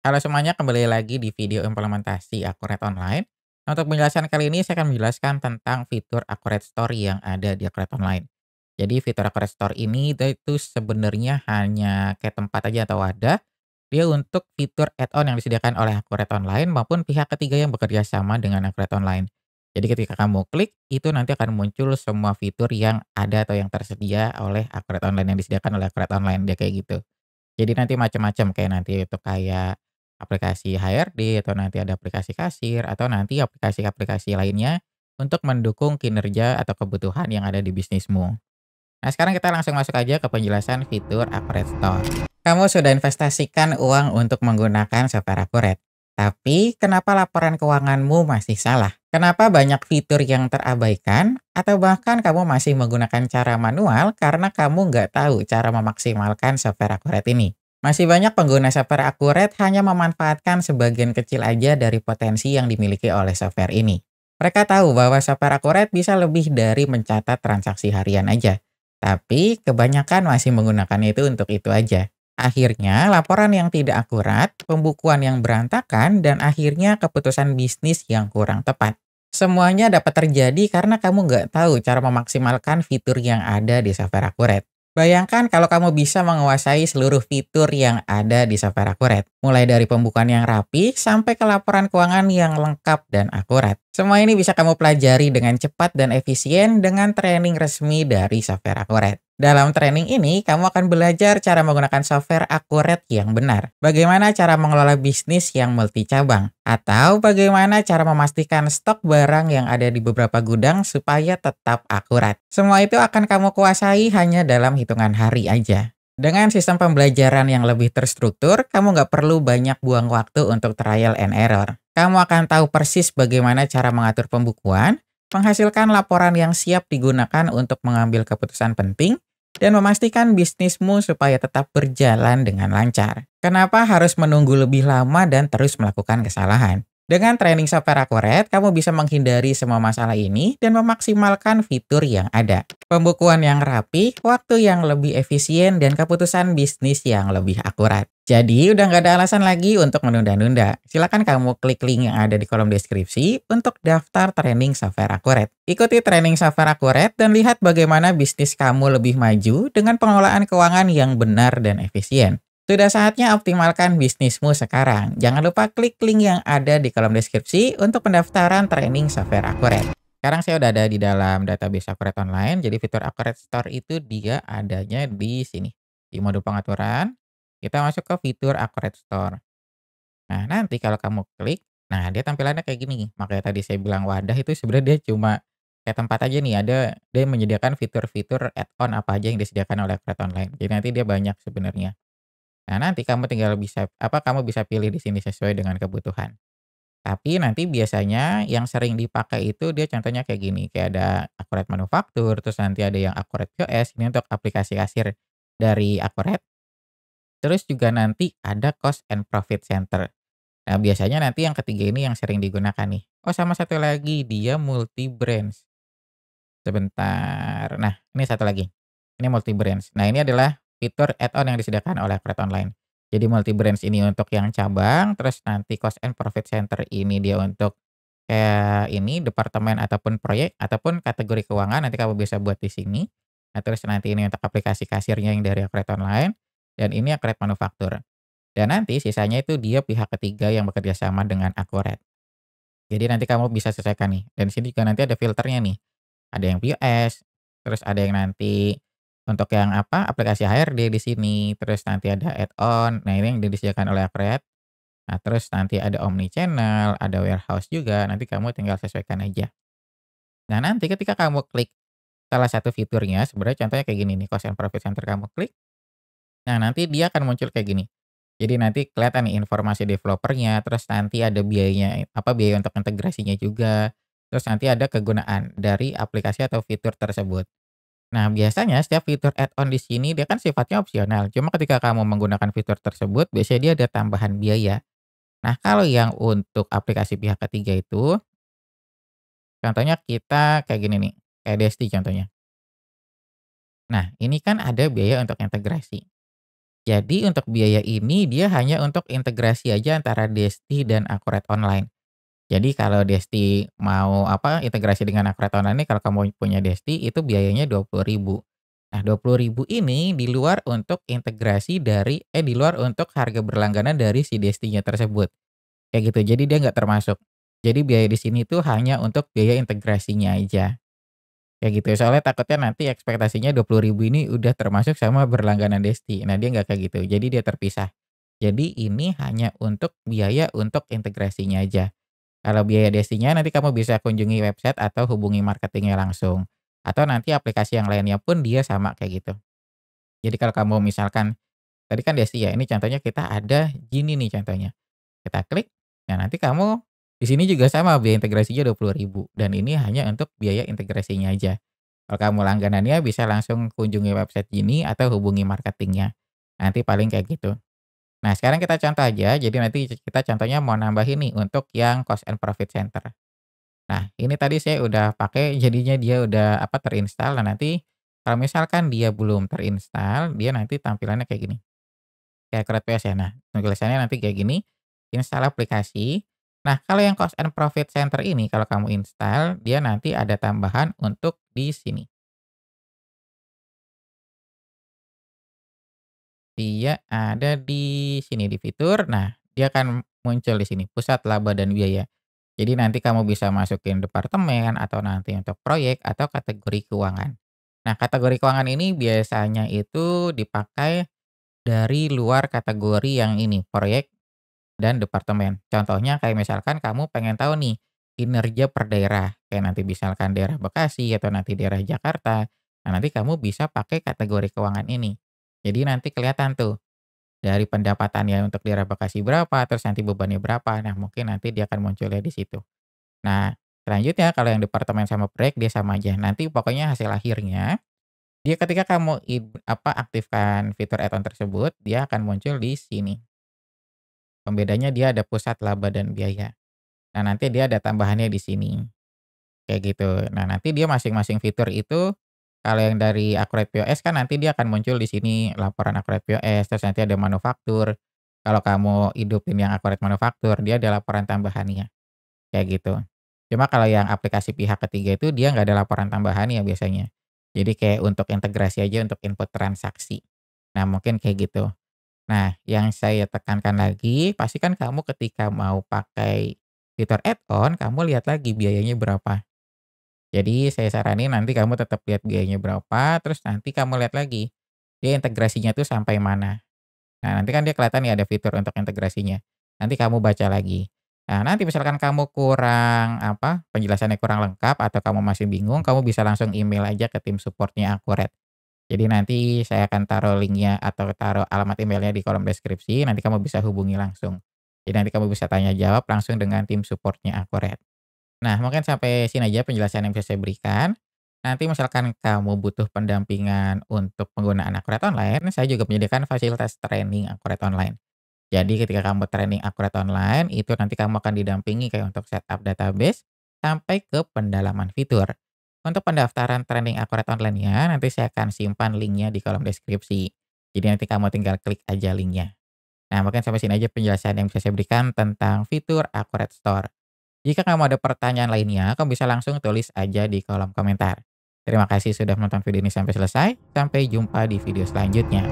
Halo semuanya, kembali lagi di video implementasi Accurate Online. Nah, untuk penjelasan kali ini saya akan menjelaskan tentang fitur Accurate Store yang ada di Accurate Online. Jadi fitur Accurate Store ini itu sebenarnya hanya kayak tempat aja atau wadah dia untuk fitur add-on yang disediakan oleh Accurate Online maupun pihak ketiga yang bekerja sama dengan Accurate Online. Jadi ketika kamu klik, itu nanti akan muncul semua fitur yang ada atau yang tersedia oleh Accurate Online yang disediakan oleh Accurate Online, dia kayak gitu. Jadi nanti macam-macam kayak nanti itu kayak aplikasi HRD atau nanti ada aplikasi kasir atau nanti aplikasi-aplikasi lainnya untuk mendukung kinerja atau kebutuhan yang ada di bisnismu. Nah, sekarang kita langsung masuk aja ke penjelasan fitur Accurate Store. Kamu sudah investasikan uang untuk menggunakan software Accurate. Tapi, kenapa laporan keuanganmu masih salah? Kenapa banyak fitur yang terabaikan? Atau bahkan kamu masih menggunakan cara manual karena kamu nggak tahu cara memaksimalkan software Accurate ini? Masih banyak pengguna software Accurate hanya memanfaatkan sebagian kecil aja dari potensi yang dimiliki oleh software ini. Mereka tahu bahwa software Accurate bisa lebih dari mencatat transaksi harian aja. Tapi kebanyakan masih menggunakannya itu untuk itu aja. Akhirnya laporan yang tidak akurat, pembukuan yang berantakan, dan akhirnya keputusan bisnis yang kurang tepat. Semuanya dapat terjadi karena kamu nggak tahu cara memaksimalkan fitur yang ada di software Accurate. Bayangkan kalau kamu bisa menguasai seluruh fitur yang ada di software Accurate, mulai dari pembukaan yang rapi sampai ke laporan keuangan yang lengkap dan akurat. Semua ini bisa kamu pelajari dengan cepat dan efisien dengan training resmi dari software Accurate. Dalam training ini, kamu akan belajar cara menggunakan software Accurate yang benar, bagaimana cara mengelola bisnis yang multi cabang, atau bagaimana cara memastikan stok barang yang ada di beberapa gudang supaya tetap akurat. Semua itu akan kamu kuasai hanya dalam hitungan hari aja. Dengan sistem pembelajaran yang lebih terstruktur, kamu nggak perlu banyak buang waktu untuk trial and error. Kamu akan tahu persis bagaimana cara mengatur pembukuan, menghasilkan laporan yang siap digunakan untuk mengambil keputusan penting, dan memastikan bisnismu supaya tetap berjalan dengan lancar. Kenapa harus menunggu lebih lama dan terus melakukan kesalahan? Dengan training software Accurate, kamu bisa menghindari semua masalah ini dan memaksimalkan fitur yang ada. Pembukuan yang rapi, waktu yang lebih efisien, dan keputusan bisnis yang lebih akurat. Jadi, udah nggak ada alasan lagi untuk menunda-nunda. Silakan kamu klik link yang ada di kolom deskripsi untuk daftar training software Accurate. Ikuti training software Accurate dan lihat bagaimana bisnis kamu lebih maju dengan pengelolaan keuangan yang benar dan efisien. Sudah saatnya optimalkan bisnismu sekarang. Jangan lupa klik link yang ada di kolom deskripsi untuk pendaftaran training software Accurate. Sekarang saya udah ada di dalam database Accurate Online, jadi fitur Accurate Store itu dia adanya di sini. Di mode pengaturan, kita masuk ke fitur Accurate Store. Nah, nanti kalau kamu klik, nah dia tampilannya kayak gini. Makanya tadi saya bilang wadah itu sebenarnya dia cuma kayak tempat aja nih, ada dia menyediakan fitur-fitur add-on apa aja yang disediakan oleh Accurate Online. Jadi nanti dia banyak sebenarnya. Nah, nanti kamu tinggal bisa kamu bisa pilih di sini sesuai dengan kebutuhan. Tapi nanti biasanya yang sering dipakai itu dia contohnya kayak gini, kayak ada Accurate Manufaktur, terus nanti ada yang Accurate POS, ini untuk aplikasi kasir dari Accurate. Terus juga nanti ada Cost and Profit Center. Nah, biasanya nanti yang ketiga ini yang sering digunakan nih. Oh, sama satu lagi dia multi brands. Sebentar. Nah, ini satu lagi. Ini multi brands. Nah, ini adalah fitur add-on yang disediakan oleh Create Online. Jadi multi brands ini untuk yang cabang, terus nanti Cost and Profit Center ini dia untuk kayak ini departemen ataupun proyek ataupun kategori keuangan nanti kamu bisa buat di sini. Nah, terus nanti ini untuk aplikasi kasirnya yang dari Create Online dan ini yang Create Manufaktur. Dan nanti sisanya itu dia pihak ketiga yang bekerja sama dengan Accurate. Jadi nanti kamu bisa sesuaikan nih. Dan di sini juga nanti ada filternya nih. Ada yang POS, terus ada yang nanti untuk yang aplikasi HRD di sini, terus nanti ada add-on. Nah, ini yang disediakan oleh Accurate. Nah, terus nanti ada omni channel, ada warehouse juga. Nanti kamu tinggal sesuaikan aja. Nah, nanti ketika kamu klik salah satu fiturnya, sebenarnya contohnya kayak gini nih, Cost and Profit Center kamu klik. Nah, nanti dia akan muncul kayak gini. Jadi nanti kelihatan nih informasi developernya, terus nanti ada biayanya, biaya untuk integrasinya juga, terus nanti ada kegunaan dari aplikasi atau fitur tersebut. Nah, biasanya setiap fitur add-on di sini dia kan sifatnya opsional. Cuma ketika kamu menggunakan fitur tersebut, biasanya dia ada tambahan biaya. Nah, kalau yang untuk aplikasi pihak ketiga itu, contohnya kita kayak gini nih, kayak Desti contohnya. Nah, ini kan ada biaya untuk integrasi. Jadi untuk biaya ini dia hanya untuk integrasi aja antara Desti dan Akurat Online. Jadi kalau Desti mau apa, integrasi dengan Akurat Online ini kalau kamu punya Desti itu biayanya 20.000. Nah 20.000 ini di luar untuk integrasi dari di luar untuk harga berlangganan dari si Destinya tersebut, kayak gitu. Jadi dia nggak termasuk. Jadi biaya di sini tuh hanya untuk biaya integrasinya aja. Kayak gitu, soalnya takutnya nanti ekspektasinya 20.000 ini udah termasuk sama berlangganan Desti. Nah, dia nggak kayak gitu, jadi dia terpisah. Jadi ini hanya untuk biaya untuk integrasinya aja. Kalau biaya Destinya nanti kamu bisa kunjungi website atau hubungi marketingnya langsung. Atau nanti aplikasi yang lainnya pun dia sama kayak gitu. Jadi kalau kamu misalkan tadi kan Desti ya, ini contohnya kita ada Gini nih contohnya. Kita klik, nah nanti kamu di sini juga sama biaya integrasinya 20.000 dan ini hanya untuk biaya integrasinya aja. Kalau kamu langganannya bisa langsung kunjungi website Gini atau hubungi marketingnya. Nanti paling kayak gitu. Nah, sekarang kita contoh aja. Jadi nanti kita contohnya mau nambahin nih untuk yang cost and profit center. Nah, ini tadi saya udah pakai jadinya dia udah apa terinstall. Nah, nanti kalau misalkan dia belum terinstall, dia nanti tampilannya kayak gini. Kayak CreditPS ya. Nah, tulisannya nanti kayak gini, install aplikasi. Nah, kalau yang cost and profit center ini kalau kamu install, dia nanti ada tambahan untuk di sini. Dia ada di sini di fitur. Nah, dia akan muncul di sini, pusat laba dan biaya. Jadi nanti kamu bisa masukin departemen atau nanti untuk proyek atau kategori keuangan. Nah, kategori keuangan ini biasanya itu dipakai dari luar kategori yang ini, proyek dan departemen. Contohnya kayak misalkan kamu pengen tahu nih, kinerja per daerah, kayak nanti misalkan daerah Bekasi atau nanti daerah Jakarta. Nah, nanti kamu bisa pakai kategori keuangan ini. Jadi nanti kelihatan tuh dari pendapatannya untuk daerah Bekasi berapa, terus nanti bebannya berapa. Nah, mungkin nanti dia akan munculnya di situ. Nah, selanjutnya kalau yang departemen sama proyek dia sama aja. Nanti pokoknya hasil akhirnya dia ketika kamu aktifkan fitur add-on tersebut, dia akan muncul di sini. Pembedanya dia ada pusat laba dan biaya. Nah, nanti dia ada tambahannya di sini, kayak gitu. Nah, nanti dia masing-masing fitur itu, kalau yang dari Accurate POS kan nanti dia akan muncul di sini laporan Accurate POS, terus nanti ada manufaktur. Kalau kamu hidupin yang Accurate manufaktur, dia ada laporan tambahannya, kayak gitu. Cuma kalau yang aplikasi pihak ketiga itu dia nggak ada laporan tambahannya biasanya. Jadi kayak untuk integrasi aja untuk input transaksi. Nah, mungkin kayak gitu. Nah, yang saya tekankan lagi, pastikan kamu ketika mau pakai fitur add-on, kamu lihat lagi biayanya berapa. Jadi saya saranin nanti kamu tetap lihat biayanya berapa, terus nanti kamu lihat lagi, dia integrasinya tuh sampai mana. Nah, nanti kan dia kelihatan nih ada fitur untuk integrasinya. Nanti kamu baca lagi. Nah, nanti misalkan kamu kurang penjelasannya kurang lengkap atau kamu masih bingung, kamu bisa langsung email aja ke tim supportnya Akuret. Jadi nanti saya akan taruh linknya atau taruh alamat emailnya di kolom deskripsi, nanti kamu bisa hubungi langsung. Jadi nanti kamu bisa tanya jawab langsung dengan tim supportnya Akuret. Nah, mungkin sampai sini aja penjelasan yang bisa saya berikan. Nanti misalkan kamu butuh pendampingan untuk penggunaan Akuret Online, saya juga menyediakan fasilitas training Akuret Online. Jadi ketika kamu training Akuret Online, itu nanti kamu akan didampingi kayak untuk setup database sampai ke pendalaman fitur. Untuk pendaftaran training Akuret Online-nya, nanti saya akan simpan linknya di kolom deskripsi. Jadi nanti kamu tinggal klik aja linknya. Nah, mungkin sampai sini aja penjelasan yang bisa saya berikan tentang fitur Akuret Store. Jika kamu ada pertanyaan lainnya, kamu bisa langsung tulis aja di kolom komentar. Terima kasih sudah menonton video ini sampai selesai. Sampai jumpa di video selanjutnya.